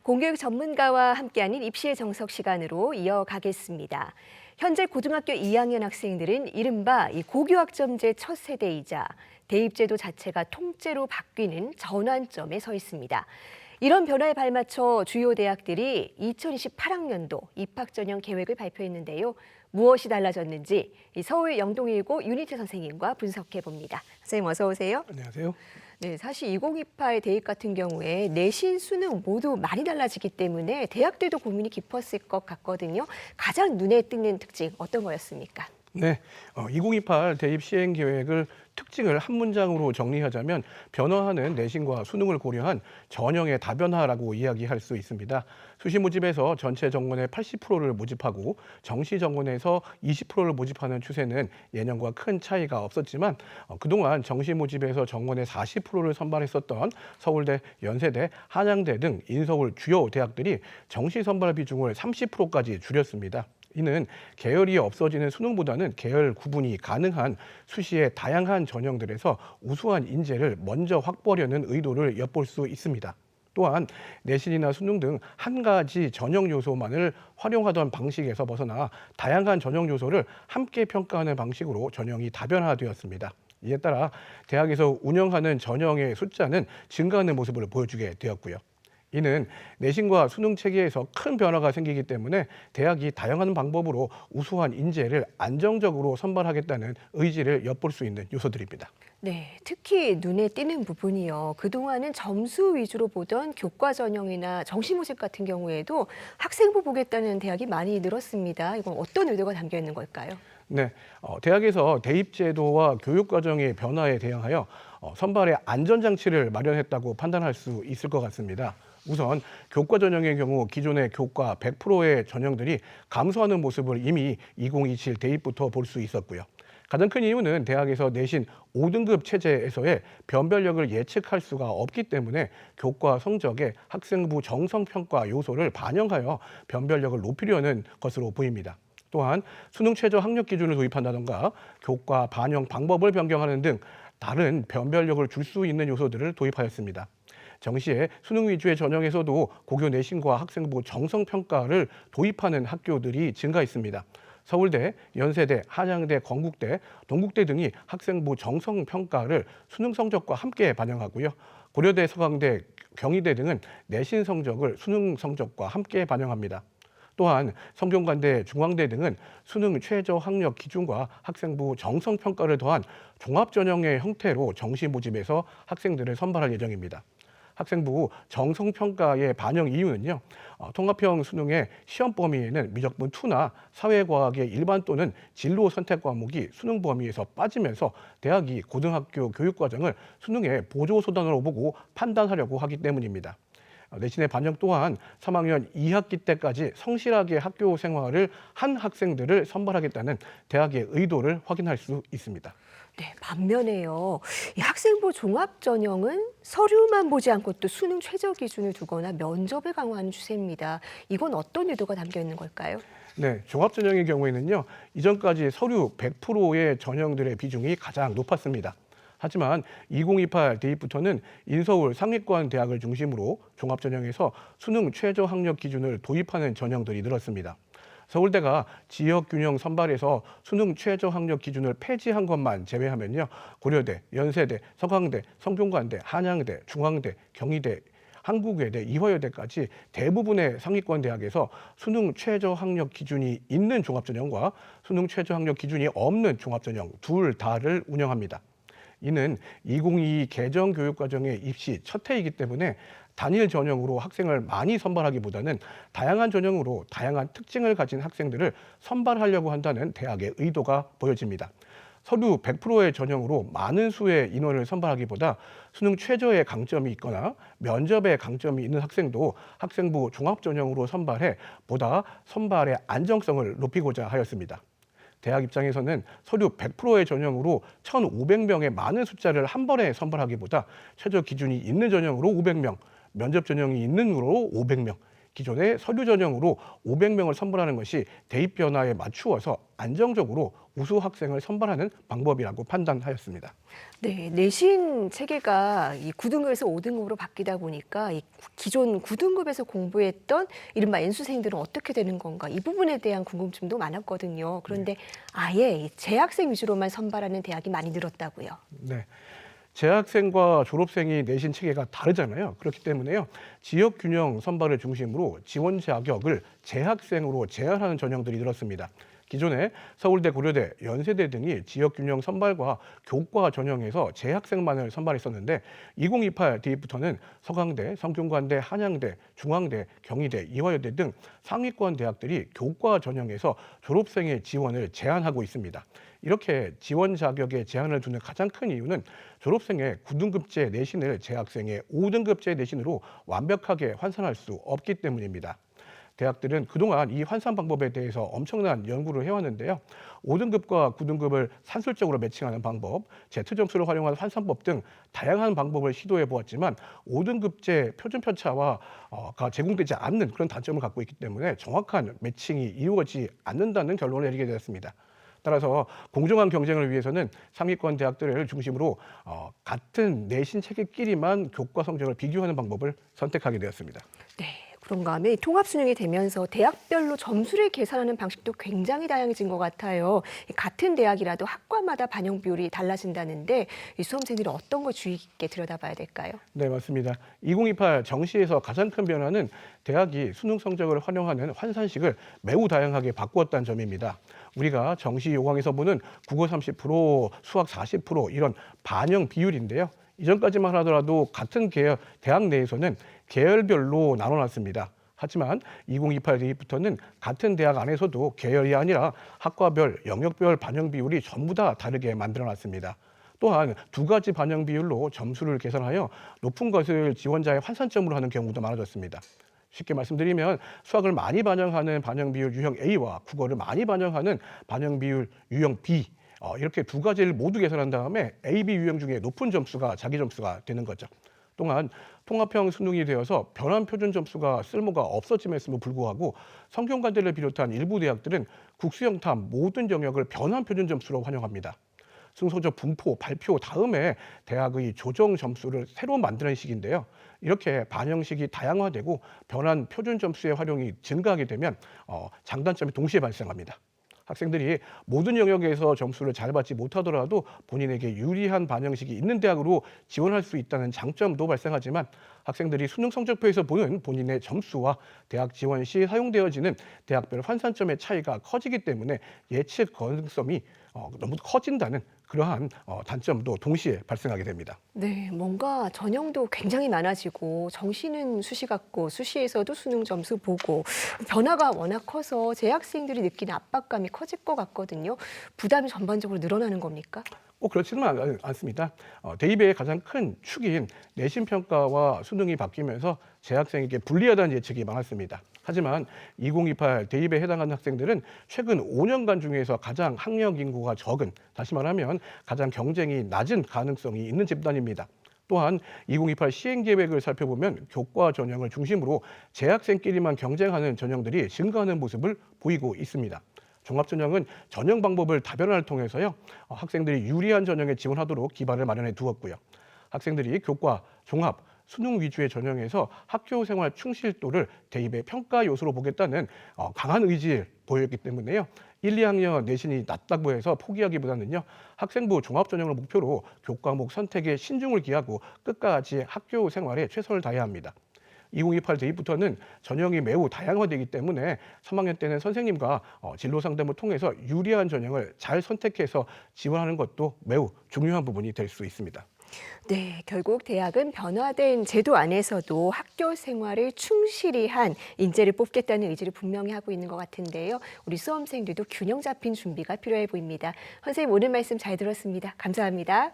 공교육 전문가와 함께하는 입시의 정석 시간으로 이어가겠습니다. 현재 고등학교 2학년 학생들은 이른바 이 고교학점제 첫 세대이자 대입제도 자체가 통째로 바뀌는 전환점에 서 있습니다. 이런 변화에 발맞춰 주요 대학들이 2028학년도 입학 전형 계획을 발표했는데요. 무엇이 달라졌는지 서울 영동일고 윤희태 선생님과 분석해 봅니다. 선생님 어서 오세요. 안녕하세요. 네, 사실 2028 대입 같은 경우에 내신, 수능 모두 많이 달라지기 때문에 대학들도 고민이 깊었을 것 같거든요. 가장 눈에 띄는 특징 어떤 거였습니까? 네, 2028 대입 시행 계획을 특징을 한 문장으로 정리하자면 변화하는 내신과 수능을 고려한 전형의 다변화라고 이야기할 수 있습니다. 수시 모집에서 전체 정원의 80%를 모집하고 정시 정원에서 20%를 모집하는 추세는 예년과 큰 차이가 없었지만 그동안 정시 모집에서 정원의 40%를 선발했었던 서울대, 연세대, 한양대 등 인서울 주요 대학들이 정시 선발 비중을 30%까지 줄였습니다. 이는 계열이 없어지는 수능보다는 계열 구분이 가능한 수시의 다양한 전형들에서 우수한 인재를 먼저 확보하려는 의도를 엿볼 수 있습니다. 또한 내신이나 수능 등 한 가지 전형 요소만을 활용하던 방식에서 벗어나 다양한 전형 요소를 함께 평가하는 방식으로 전형이 다변화되었습니다. 이에 따라 대학에서 운영하는 전형의 숫자는 증가하는 모습을 보여주게 되었고요. 이는 내신과 수능 체계에서 큰 변화가 생기기 때문에 대학이 다양한 방법으로 우수한 인재를 안정적으로 선발하겠다는 의지를 엿볼 수 있는 요소들입니다. 네, 특히 눈에 띄는 부분이요. 그동안은 점수 위주로 보던 교과 전형이나 정시 모집 같은 경우에도 학생부 보겠다는 대학이 많이 늘었습니다. 이건 어떤 의도가 담겨 있는 걸까요? 네, 대학에서 대입제도와 교육과정의 변화에 대응하여 선발의 안전장치를 마련했다고 판단할 수 있을 것 같습니다. 우선 교과 전형의 경우 기존의 교과 100%의 전형들이 감소하는 모습을 이미 2027 대입부터 볼 수 있었고요. 가장 큰 이유는 대학에서 내신 5등급 체제에서의 변별력을 예측할 수가 없기 때문에 교과 성적에 학생부 정성평가 요소를 반영하여 변별력을 높이려는 것으로 보입니다. 또한 수능 최저 학력 기준을 도입한다던가 교과 반영 방법을 변경하는 등 다른 변별력을 줄 수 있는 요소들을 도입하였습니다. 정시에 수능 위주의 전형에서도 고교 내신과 학생부 정성평가를 도입하는 학교들이 증가했습니다. 서울대, 연세대, 한양대, 건국대, 동국대 등이 학생부 정성평가를 수능 성적과 함께 반영하고요. 고려대, 서강대, 경희대 등은 내신 성적을 수능 성적과 함께 반영합니다. 또한 성균관대, 중앙대 등은 수능 최저 학력 기준과 학생부 정성평가를 더한 종합전형의 형태로 정시 모집에서 학생들을 선발할 예정입니다. 학생부 정성평가의 반영 이유는요. 통합형 수능의 시험 범위에는 미적분 2나 사회과학의 일반 또는 진로 선택 과목이 수능 범위에서 빠지면서 대학이 고등학교 교육과정을 수능의 보조소단으로 보고 판단하려고 하기 때문입니다. 내신의 반영 또한 3학년 2학기 때까지 성실하게 학교 생활을 한 학생들을 선발하겠다는 대학의 의도를 확인할 수 있습니다. 네, 반면에요. 이 학생부 종합 전형은 서류만 보지 않고 또 수능 최저 기준을 두거나 면접을 강화하는 추세입니다. 이건 어떤 의도가 담겨 있는 걸까요? 네, 종합 전형의 경우에는요. 이전까지 서류 100%의 전형들의 비중이 가장 높았습니다. 하지만 2028 대입부터는 인서울 상위권 대학을 중심으로 종합 전형에서 수능 최저 학력 기준을 도입하는 전형들이 늘었습니다. 서울대가 지역균형 선발에서 수능 최저 학력 기준을 폐지한 것만 제외하면요. 고려대, 연세대, 서강대, 성균관대, 한양대, 중앙대, 경희대, 한국외대, 이화여대까지 대부분의 상위권 대학에서 수능 최저 학력 기준이 있는 종합전형과 수능 최저 학력 기준이 없는 종합전형 둘 다를 운영합니다. 이는 2022 개정 교육과정의 입시 첫 해이기 때문에 단일 전형으로 학생을 많이 선발하기보다는 다양한 전형으로 다양한 특징을 가진 학생들을 선발하려고 한다는 대학의 의도가 보여집니다. 서류 100%의 전형으로 많은 수의 인원을 선발하기보다 수능 최저의 강점이 있거나 면접에 강점이 있는 학생도 학생부 종합전형으로 선발해 보다 선발의 안정성을 높이고자 하였습니다. 대학 입장에서는 서류 100%의 전형으로 1,500명의 많은 숫자를 한 번에 선발하기보다 최저 기준이 있는 전형으로 500명, 면접 전형이 있는 으로 500명, 기존의 서류 전형으로 500명을 선발하는 것이 대입 변화에 맞추어서 안정적으로 우수 학생을 선발하는 방법이라고 판단하였습니다. 네, 내신 체계가 이 9등급에서 5등급으로 바뀌다 보니까 이 기존 9등급에서 공부했던 이른바 N수생들은 어떻게 되는 건가 이 부분에 대한 궁금증도 많았거든요. 그런데 아예 이 재학생 위주로만 선발하는 대학이 많이 늘었다고요. 네. 재학생과 졸업생이 내신 체계가 다르잖아요. 그렇기 때문에요. 지역 균형 선발을 중심으로 지원 자격을 재학생으로 제한하는 전형들이 늘었습니다. 기존에 서울대, 고려대, 연세대 등이 지역 균형 선발과 교과 전형에서 재학생만을 선발했었는데 2028 대입부터는 서강대, 성균관대, 한양대, 중앙대, 경희대, 이화여대 등 상위권 대학들이 교과 전형에서 졸업생의 지원을 제한하고 있습니다. 이렇게 지원 자격에 제한을 두는 가장 큰 이유는 졸업생의 9등급제 내신을 재학생의 5등급제 내신으로 완벽하게 환산할 수 없기 때문입니다. 대학들은 그동안 이 환산 방법에 대해서 엄청난 연구를 해왔는데요. 5등급과 9등급을 산술적으로 매칭하는 방법, Z점수를 활용한 환산법 등 다양한 방법을 시도해 보았지만 5등급제 표준 편차가 제공되지 않는 그런 단점을 갖고 있기 때문에 정확한 매칭이 이루어지지 않는다는 결론을 내리게 되었습니다. 따라서 공정한 경쟁을 위해서는 상위권 대학들을 중심으로 같은 내신 체계끼리만 교과 성적을 비교하는 방법을 선택하게 되었습니다. 네, 그런가 하면 통합 수능이 되면서 대학별로 점수를 계산하는 방식도 굉장히 다양해진 것 같아요. 같은 대학이라도 학과마다 반영 비율이 달라진다는데 이 수험생들이 어떤 걸 주의 깊게 들여다봐야 될까요? 네, 맞습니다. 2028 정시에서 가장 큰 변화는 대학이 수능 성적을 활용하는 환산식을 매우 다양하게 바꾸었다는 점입니다. 우리가 정시 요강에서 보는 국어 30%, 수학 40% 이런 반영 비율인데요. 이전까지만 하더라도 같은 대학 내에서는 계열별로 나눠놨습니다. 하지만 2028 대입부터는 같은 대학 안에서도 계열이 아니라 학과별, 영역별 반영 비율이 전부 다 다르게 만들어놨습니다. 또한 두 가지 반영 비율로 점수를 계산하여 높은 것을 지원자의 환산점으로 하는 경우도 많아졌습니다. 쉽게 말씀드리면 수학을 많이 반영하는 반영 비율 유형 A와 국어를 많이 반영하는 반영 비율 유형 B 이렇게 두 가지를 모두 계산한 다음에 A, B 유형 중에 높은 점수가 자기 점수가 되는 거죠. 또한 통합형 수능이 되어서 변환 표준 점수가 쓸모가 없어짐에도 불구하고 성균관대를 비롯한 일부 대학들은 국수영탐 모든 영역을 변환 표준 점수로 활용합니다. 승소적 분포, 발표 다음에 대학의 조정 점수를 새로 만드는 식인데요. 이렇게 반영식이 다양화되고 변환 표준 점수의 활용이 증가하게 되면 장단점이 동시에 발생합니다. 학생들이 모든 영역에서 점수를 잘 받지 못하더라도 본인에게 유리한 반영식이 있는 대학으로 지원할 수 있다는 장점도 발생하지만 학생들이 수능 성적표에서 보는 본인의 점수와 대학 지원 시 사용되어지는 대학별 환산점의 차이가 커지기 때문에 예측 가능성이 너무 커진다는 그러한 단점도 동시에 발생하게 됩니다. 네, 뭔가 전형도 굉장히 많아지고 정시는 수시 같고 수시에서도 수능 점수 보고 변화가 워낙 커서 재학생들이 느끼는 압박감이 커질 것 같거든요. 부담이 전반적으로 늘어나는 겁니까? 꼭 그렇지는 않습니다. 대입의 가장 큰 축인 내신 평가와 수능이 바뀌면서 재학생에게 불리하다는 예측이 많았습니다. 하지만 2028 대입에 해당하는 학생들은 최근 5년간 중에서 가장 학력 인구가 적은, 다시 말하면 가장 경쟁이 낮은 가능성이 있는 집단입니다. 또한 2028 시행 계획을 살펴보면 교과 전형을 중심으로 재학생끼리만 경쟁하는 전형들이 증가하는 모습을 보이고 있습니다. 종합전형은 전형 방법을 다변화를 통해서요, 학생들이 유리한 전형에 지원하도록 기반을 마련해 두었고요. 학생들이 교과, 종합, 수능 위주의 전형에서 학교 생활 충실도를 대입의 평가 요소로 보겠다는 강한 의지를 보였기 때문에요. 1, 2학년 내신이 낮다고 해서 포기하기보다는요. 학생부 종합전형을 목표로 교과목 선택에 신중을 기하고 끝까지 학교 생활에 최선을 다해야 합니다. 2028 대입부터는 전형이 매우 다양화되기 때문에 3학년 때는 선생님과 진로 상담을 통해서 유리한 전형을 잘 선택해서 지원하는 것도 매우 중요한 부분이 될 수 있습니다. 네, 결국 대학은 변화된 제도 안에서도 학교 생활을 충실히 한 인재를 뽑겠다는 의지를 분명히 하고 있는 것 같은데요. 우리 수험생들도 균형 잡힌 준비가 필요해 보입니다. 선생님 오늘 말씀 잘 들었습니다. 감사합니다.